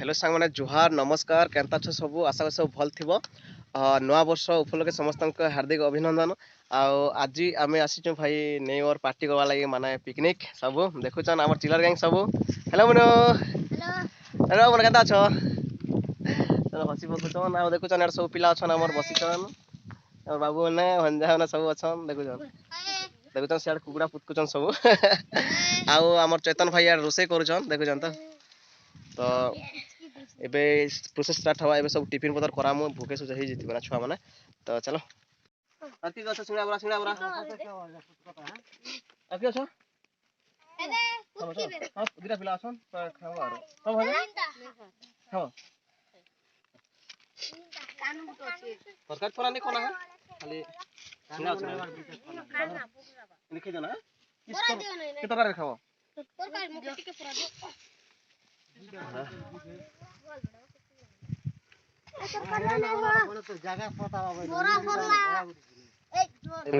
Hello सांग मैंने जुहार नमस्कार केनता छ सब आशा करी सब भल थिबो। नवा वर्ष उपलक्षे समस्त हार्दिक अभिनंदन। आज आम आसीचु भाई न्यू इयर पार्टी करवा लगी माने पिकनिक सब देखुचन आम चिलर गैंग सब। हेलो मनो हेलो मन केनता छ हसी पकुचन आ देखुचन सब पिला अछन हमर बसिचन और बाबू ने भंजा ने सब अछन देखुचन सियाड कुकुड़ा पुतकुचन सब आउ आम चेतन भाई यार रोसे करूचन देखुचन तो एबे प्रोसेस स्टार्ट हवा एबे सब टिफिन पतर करामु भूखे सुजे ही जितबे ना छुआ माने तो चलो आरती गछ सिंगड़ा बरा आरती छ एबे पुतकी बे हां दिरा पिला अछन तो खाओ आरो सब हो खाओ कानू बुतो अछि सरकार थोड़ा नहीं कोना है खाली सिंगड़ा खाना लिखि देना किस तरह खाओ सरकार मुके टिके पूरा दो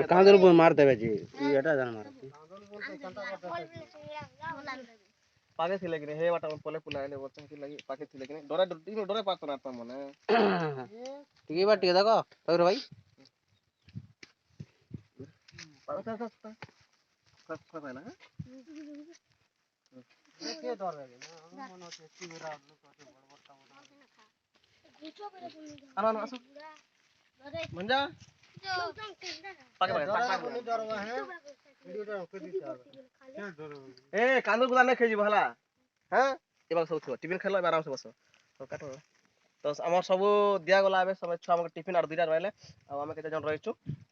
कहाँ जरूर मार देवे जी ये एटा जान मार पागे थिले कि हे वाटा पले पुलाइले बच्चा कि लागि पागे थिले कि डरे डरे पात ना मने ठीक बा ठीक देखो तोर भाई पाता था कब है ना के डर है ना मन होते तिरा लोग बड़बड़ता आनो आसो मंजा पागे पागे डरवा है ए कांदूर गुला ने खेजी भला हां एबा सब थो टिफिन खेलो आराम से बस तो काटो तो हमर सब दिया गला आबे सब छुआ हमर टिफिन और दुइटा रहले आ हम केते जन रहिछु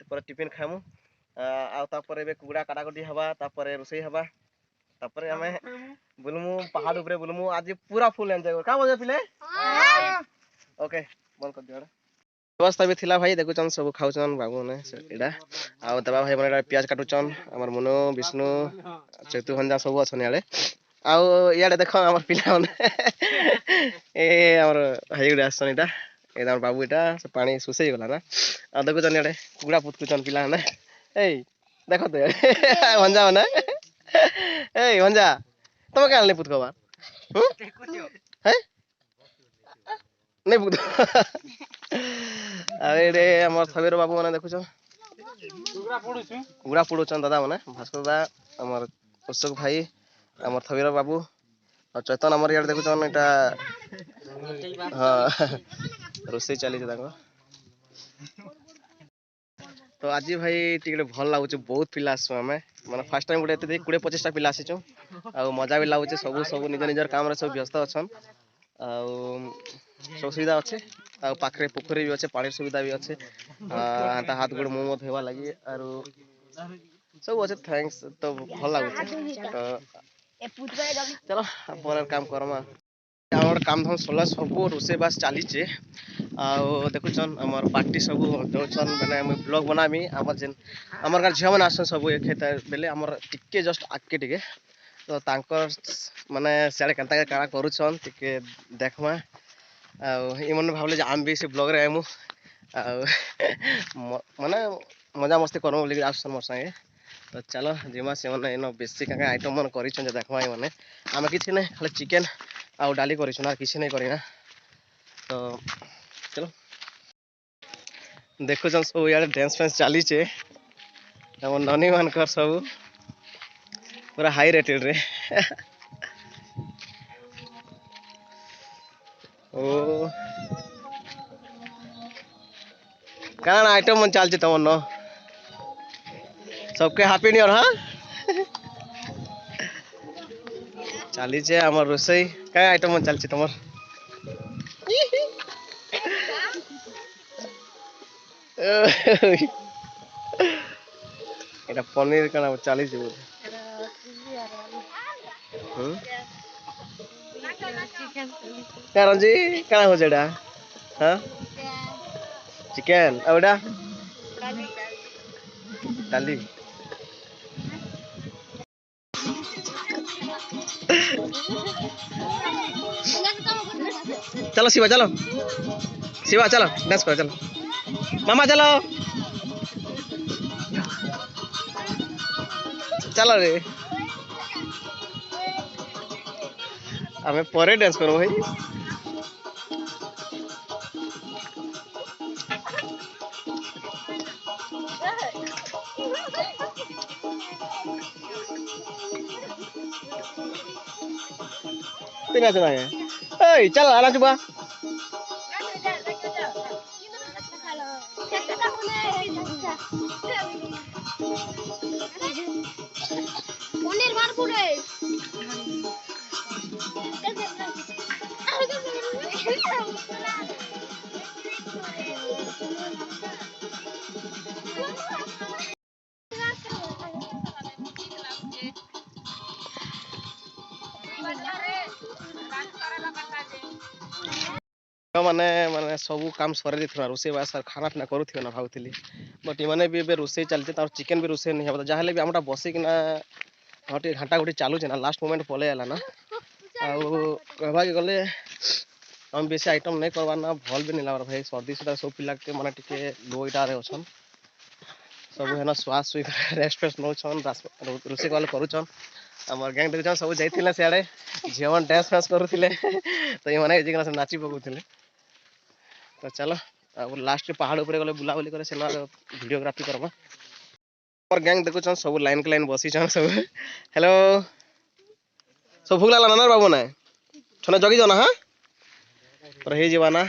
पर टिफिन खामु आ तापर एबे कुगुड़ा काटाकटी हवा तापर रोसई हवा तापर हमें बुलमु पहाड़ ऊपर बुलमु आज पूरा फुल एन्जॉय का बजे पिले ओके बंद कर दियो व्यवस्था भी थिला भाई देखुचन सब खाउचन बाबू ने एडा आ दबा भाई बनेडा प्याज काटुचन हमर मनो विष्णु चेतु हंजा सब अछन याले आ याडे देखो हमर पिला ए हमर भाई गुडा असन एटा एदा बाबू एटा से पानी सुसई गला ना आ देखुचन याडे कुगुड़ा पुतकुचन पिला ने ए देखो तो हंजा ने ए हंजा तुम क्या नहीं पुतकबा हैं नहीं पुत अरे रे हमर थबेर बाबू माने देखुछ गुड़ा पुडुचन दादा माने भास्कर दादा हमर अशोक भाई हमर थबेर बाबू और चैतन हमर यार देखुचन एटा हां रोसई चली छ ताको तो आज भाई टिके भल लागुच बहुत पिला आसु हमें माने फर्स्ट टाइम गुटे 20-25 टा पिला आसीचु आ मजा भी लागुच सब निज निजर काम रे सब व्यस्त अछन आ सब सुविधा अच्छे आ पाखरे पोखरी भी अच्छे पानी सुविधा भी अच्छे हाथ हाथ गोड़ मुंह मत हेवा लगी आरो सब अच्छे थैंक्स तो भल लागुच तो चलो अपन काम करमा हमर काम धाम सला सब रोसे बास चली छे आ देखुचन हमर पार्टी सब दोचन माने हम ब्लॉग बनामी हमर जेन हमर घर झिया मन आसन सब एक खेत बेले हमर टिके जस्ट आके टिके तो तांकर माने साडे कंता काड़ा करूछन टिके देखमा आ ई मन भाबले जे आम भी से ब्लॉग रे आमु आ माने मजा मस्ती करमु बोली आसन मोर संगे तो चलो जिमा से माने एनो बेसी का आइटम मन करिछन जे देखमा माने आमे किछि नै खाली चिकन आ डाली करिछन आ किछि नै करिना तो चलो देखुछन सब यार डांस फैंस चली छे हम ननी मान कर सब पूरा हाई रेटेड रे ओ काना आइटम मन चलछे तमन न सबके हैप्पी न्यू ईयर हां चली छे हमर रोसई काय आइटम मन चलछे तमर এটা পনির কানা চালি দিব কারণ জি কানা হচ্ছে এটা হ্যাঁ চিকেন আর ওটা ডালি चलो शिवा चलो डांस करो चलो मामा चलो चलो रे आमे परे डांस करो भाई तीन नाचना है ए चल आना चुपा माने माने सब काम सरे दिथरा रोसे बास खाना पीना करूथियो ना भावथिली बट माने भी बे रोसे चलते तार चिकन भी रोसे नहीं हबा जाहले भी हमटा बसे किना हटे घंटा गुटी चालू छै ना लास्ट मोमेंट पले आला ना आ कहबा के गले हम बेसी आइटम नहीं करवा ना भल भी नहीं लागर भाई सर्दी से सब पिला के माने टिके लो इटा रे अछन सब है ना श्वास सुई रेस्ट फेस्ट नो छन रोसे वाले करूछन हमर गैंग देखछन सब जाइथिले सेडे जीवन डांस फांस करूथिले तो ये माने जिगना से नाची पकुथिले तो चलो अब लास्ट के पहाड़ ऊपर गले बुला बुली करे सेना वीडियोग्राफी करबा और गैंग देखो छन सब लाइन के लाइन बसी छन सब हेलो सब भूख लागला ना बाबू ना छने जगी जाना हां पर हे जीवाना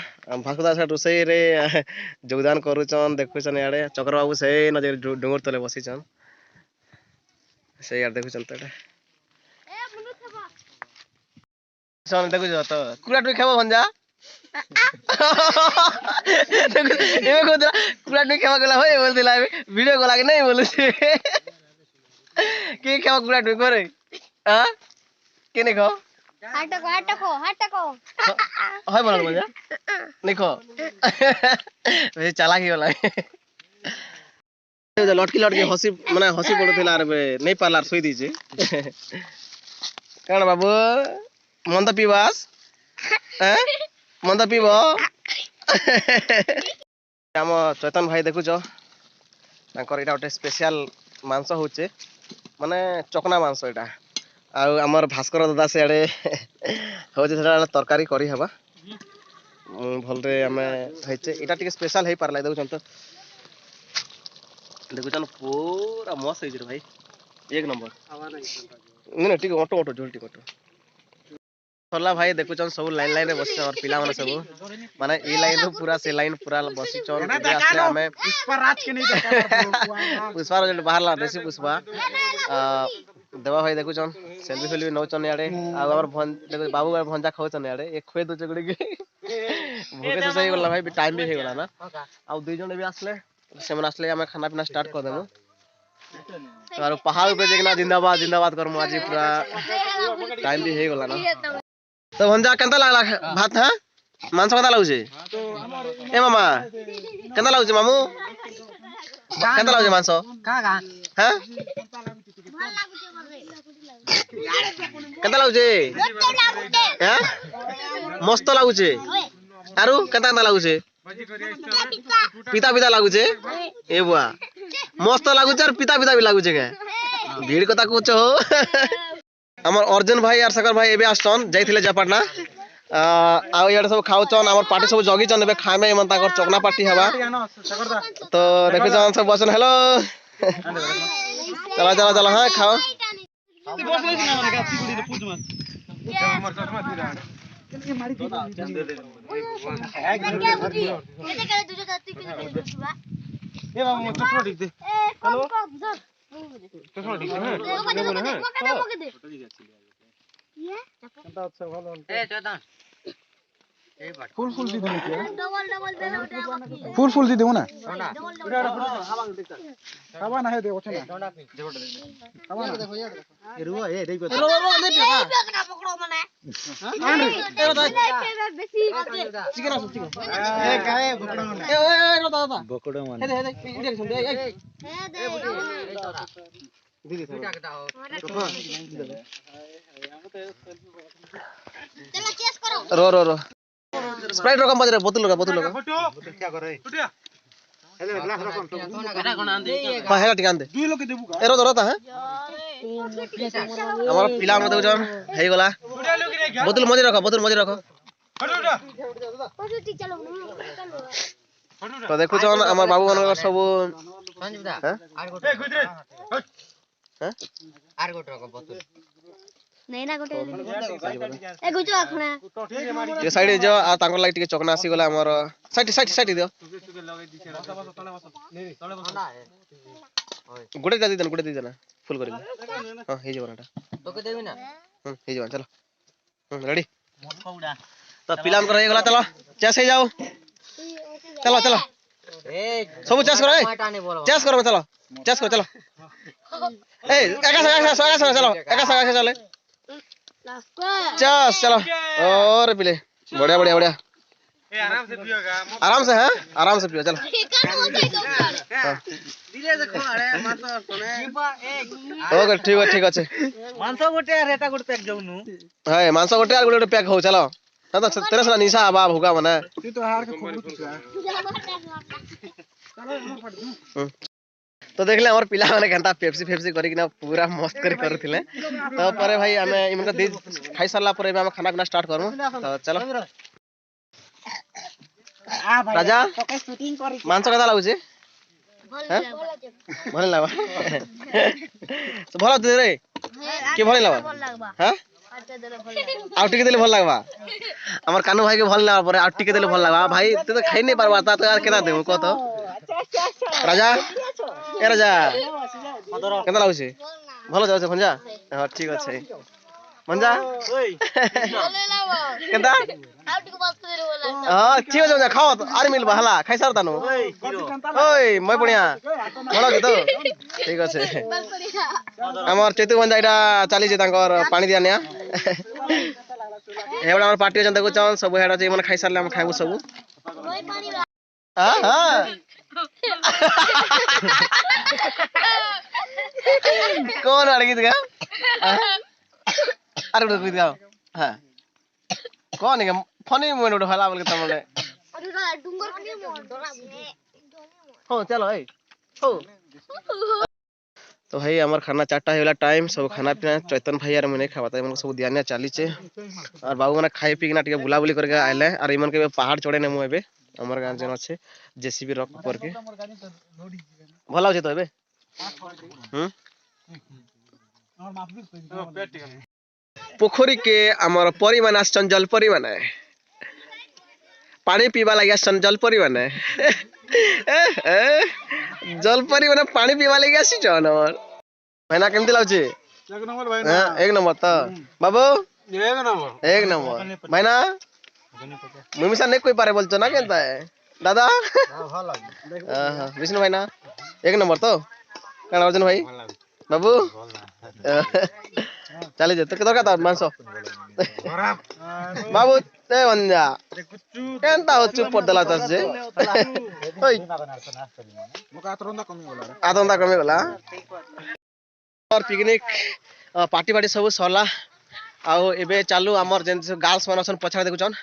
भास्कर दास रोसई रे योगदान करू छन देखु छन याडे चक्र बाबू से न डोंगर तले बसी छन से यार देखु छन तटे ए मुनु थबा सन देखु छ त कुलाट भी खाबो भंजा एमे को कुलाट भी खाबा गला होय बोल दिला वीडियो को लागे नहीं बोलु छे के खाबा कुलाट भी करे हां के नहीं खाओ हटको हाय बोल भंजा नहीं खो वे चालाकी वाला लटकी लटकी हसी माने हसी पड़ुथिला रे नहीं पार्लर सोई दीजे कण बाबू मंदा पीवास हैं मंदा पीबो हम चैतन भाई देखु छ तांकर एटा ओटे स्पेशल मांस होचे माने चकना मांस एटा आ हमर भास्कर दादा से आड़े होचे सेटा तरकारी करी हबा भलरे हमें हेचे एटा टिके स्पेशल हे पारला देखु छ देखु छन पूरा मस्त है भाई एक नंबर नहीं ठीक ऑटो ऑटो झोल टिक ऑटो सरला भाई देखु छन सब लाइन लाइन रे बस और पिला माने सब माने ई लाइन रो पूरा से लाइन पूरा बसी छन आसले हमें पुष्पा राज के नहीं देखा पुष्पा रो जो बाहर ला देसी पुष्पा देवा भाई देखु छन सेल्फी सेल्फी नौ छन याडे आ हमर भन देखु बाबू भाई भंजा खाउ छन याडे एक खोय दो चगड़ी के भूखे तो सही गला भाई टाइम भी हे गला ना आ दुई जण भी आसले से मन आसले हमें खाना पीना स्टार्ट कर देमु और पहाड़ पे देखना जिंदाबाद जिंदाबाद करमु आज पूरा टाइम भी हे गला ना तो भंजा केनता लागला भात हां मांस केनता लागु छे ए मामा केनता लागु छे मामू केनता लागु छे मांस का का हां केनता लागु छे हां मस्त लागु छे आरु केनता लागु छे पिता पिता लागु छे ए बुआ मस्त लागु छे और पिता पिता भी लागु छे के भीड़ कथा कुछ हो हमर अर्जुन भाई और सकल भाई एबे आछन जाइथिले जापाटना आ यार सब खाउचन हमर पार्टी सब जगी चन एबे खाए में मन ताकर चकना पार्टी हवा तो देखो जन सब बसन हेलो चला चला चला हां खाओ ए बाबू चक्र ठीक दे हेलो चक्र ठीक है ये कंता अच्छा ভালো ए चेतन फुल फुल दी देने के डबल डबल दे फुल फुल दी देबो ना खावा ना है दे ओछे ना खावा ना देखो यार ये रुआ ए देखो रो रो नहीं पिया ना पकड़ो मने हां रे रो बेसी चिकन आसो चिकन ए काहे पकड़ो मने ए रो दादा पकड़ो मने हे दे इंडिया सुन दे ए दीदी बेटा के दाओ चलो चेस करो रो रो रो स्प्राइट रकम बज रे बोतल लगा फोटो क्या करे फुटिया हेले ग्लास रकम तो घटा कोन आन दे हां हेला टिकान दे दुई लोग देबू का ए रो रो ता है हमर पिला में देखो जन हेई गला फुटिया लोग रे बोतल मजे रखो तो देखु छन हमर बाबू मन सब नहीं ना गोटे ए गुचो आखना ये साइड जो आ तांकर लाइट के चकना आसी गला हमर साइड दियो गुडे दी देना फुल करी हां हे जवनाटा तोके देबी ना हे जवन चलो रेडी तो पिलाम कर गला चलो चेस हे जाओ चलो ए सब चेस करो चेस करो चलो ए एका संग चलो चले चस चलो और पिले बढ़िया आराम से पियो चलो ओके ठीक अच्छे मांस गोटे रेटा गोटे पैक जाउनु हाय मांस गोटे और गोटे पैक हो चलो ना तो तेरे से निशा बाब होगा मने तू तो हार के खोबरू तू तो देख ले हमर पिला माने घंटा पेप्सी करी कि ना पूरा मस्त करथिले तो परे भाई हमें इनका दी खाई सारला परे हम खाना पीना स्टार्ट करू तो चलो राजा शूटिंग करी मांस कदा लागु छी भल लागबा तो भल दे रे के भल लागबा हां आउ टिके देले भल लागबा हमर कानू भाई के भल लागबा परे आउ टिके देले भल लागबा भाई तू तो खाई नहीं पारबा ता तो यार केना देबो को तो राजा ए राजा केना लागु छी भल जाउ छै भंजा हां ठीक अछि भंजा ओइ केना आउ टिके बात करे बोला हां ठीक अछि खाओ आर मिल बहला खाई सार तानो ओइ मैं बढ़िया भल के तो ठीक अछि हमर चेतु भंजा इटा चली जे तांकर पानी दिया निया एबडा हमर पार्टी जन देखो चन सब हेडा जे मन खाई सारले हम खाइबो सब हां कौन वाला गीत गा अरे उठो गीत गाओ हां कौन है फनी मोमेंट उठो हला बोल के तमले अरे डुंगर के मोन हो चलो ए हो तो भाई हमार खाना चाटा होला टाइम सब खाना पीना चैतन भाई यार मने खावाता मन सब दियानिया चाली छे और बाबू मने खाई पी के ना टिके बुला बुली करके आइले और इमन के पहाड़ चढ़े ने मु एबे हमर गांव जन अच्छे जेसीबी रॉक पर के भला हो जे तो एबे पोखरी के हमर परी माने जल परी माने पानी पीवा लगे जल परी माने जल परी माने पानी पीवा लगे आसी जन हमर भाईना केमती लागछ एक नंबर भाईना एक नंबर त बाबू एक नंबर भाईना मुमिसा नहीं कोई पारे बोलतो ना केनता है दादा हां हां विष्णु भाईना एक नंबर तो काना अर्जुन भाई बाबू चले जे तो दरकार था मांस बाबू ते बंजा केनता हो चुप पड़ दला तस जे ओइ मका आतरंदा कमी गला और पिकनिक पार्टी सब सरला आउ एबे चालू हमर जेन गर्ल्स मन असन पछा देखु छन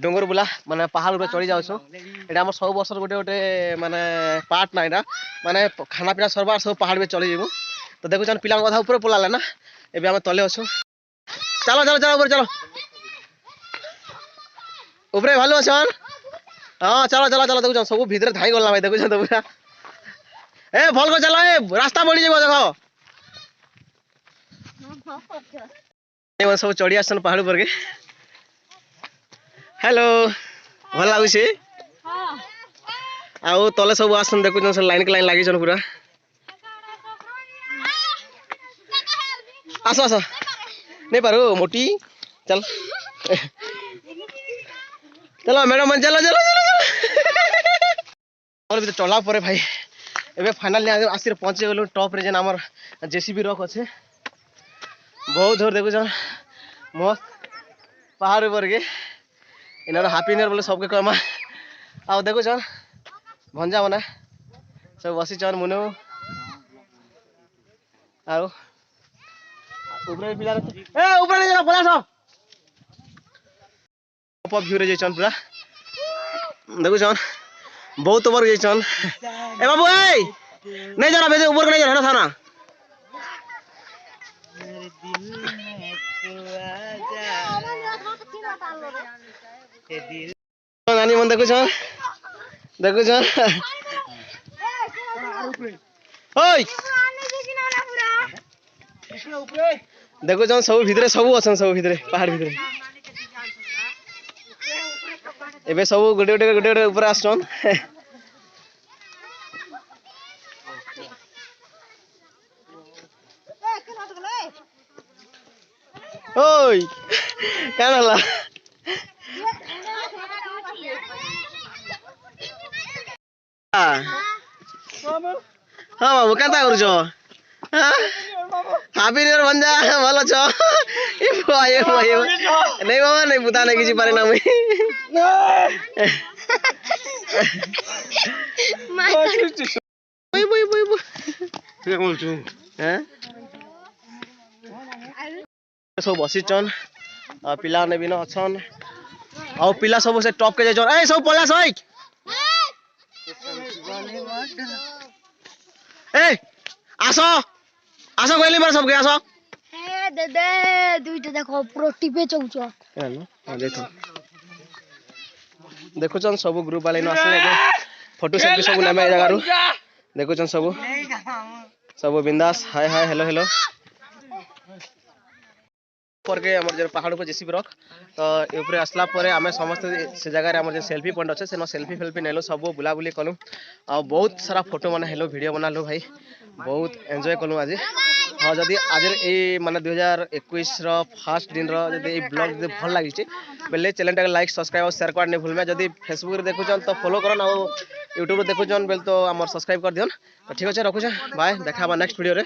डोंगर बुला माने पहाड़ ऊपर चढ़ी जाउछो एटा हमर 100 वर्ष गोटे माने पार्ट ना एटा माने खाना पीना सरबार सब पहाड़ पे चढ़ी जेबो तो देखु छन पिला गधा ऊपर पलाले ना एबे हम तले अछो चलो ऊपर चलो ऊपर भालो अछन हां चलो देखु छन सब भीतर धाई गला भाई देखु छन तो पूरा ए भल को चलो ए रास्ता बड़ी जेबो देखो ए सब चढ़ी आछन पहाड़ ऊपर के हेलो भल लागु छी हां आउ तले सब आसन देखु छन लाइन के लाइन लागि छन पूरा आसो नहीं पारो मोटी चल चलो मैडम चलो और भी चला परे भाई एबे फाइनली आसी पहुंचे गेलो टॉप रे जेन हमर जेसीबी रॉक अछि बहुत दूर देखु छन मस्त पहाड़ ऊपर के इनर हैप्पी न्यू ईयर बोले सबके कमा आ देखु छन भंजा मने सब बसी छन मुनु आउ ऊपर पिला ए ऊपर नहीं जाना पलासो टॉप व्यू रे जइछन पूरा देखु छन बहुत ऊपर जइछन ए बाबू ए नहीं जाना बेजे ऊपर नहीं जाना थाना मेरे दिल में तू आजा नानी मन देखु छन ओय देखु छन सब भितरे सब अछन सब भितरे पहाड़ भितरे एबे सब गोटे गोटे गोटे गोटे ऊपर आछन ओय कान हला हाँ बाबू केता करूछ हापी न्यू इयर भंजा भल छ नहीं बाबा नहीं बुता नहीं किसी पारे ना मुई बोई बोई बोई के बोलछु हैं सब बसिचन पिला ने बिना अछन आ पिला सब से टॉप के जाइछन ए सब पलास होई ए आसो आसो गोली मार सब के आसो ए दे दे दुइटा देखो प्रो टिपे चौच हेलो हां देखो देखो चन सब ग्रुप वाले न आसे फोटो सेल्फी सब नेमे जगह रु देखो चन सब बिंदास हाय हाय हेलो हेलो पर के हमर जे पहाड़ पर जेसीबी रख तो ऊपर आसला परे हमें समस्त से जगह रे हमर जे सेल्फी पॉइंट अच्छे से सेल्फी फेल्फी नेलो सब बुला बुली कलु आ बहुत सारा फोटो माने हेलो वीडियो बनालो भाई बहुत एंजॉय कलु आज हां जदी आज ए माने 2021 रो फर्स्ट दिन रो जदी ए ब्लॉग जदी भल लागि छि बेले चैनल टा लाइक सब्सक्राइब और शेयर कर नै भूलमे जदी फेसबुक रे देखु जन तो फॉलो करन आ YouTube रे देखु जन बेल तो हमर सब्सक्राइब कर दियन तो ठीक अछि रखु छ बाय देखा बा नेक्स्ट वीडियो रे।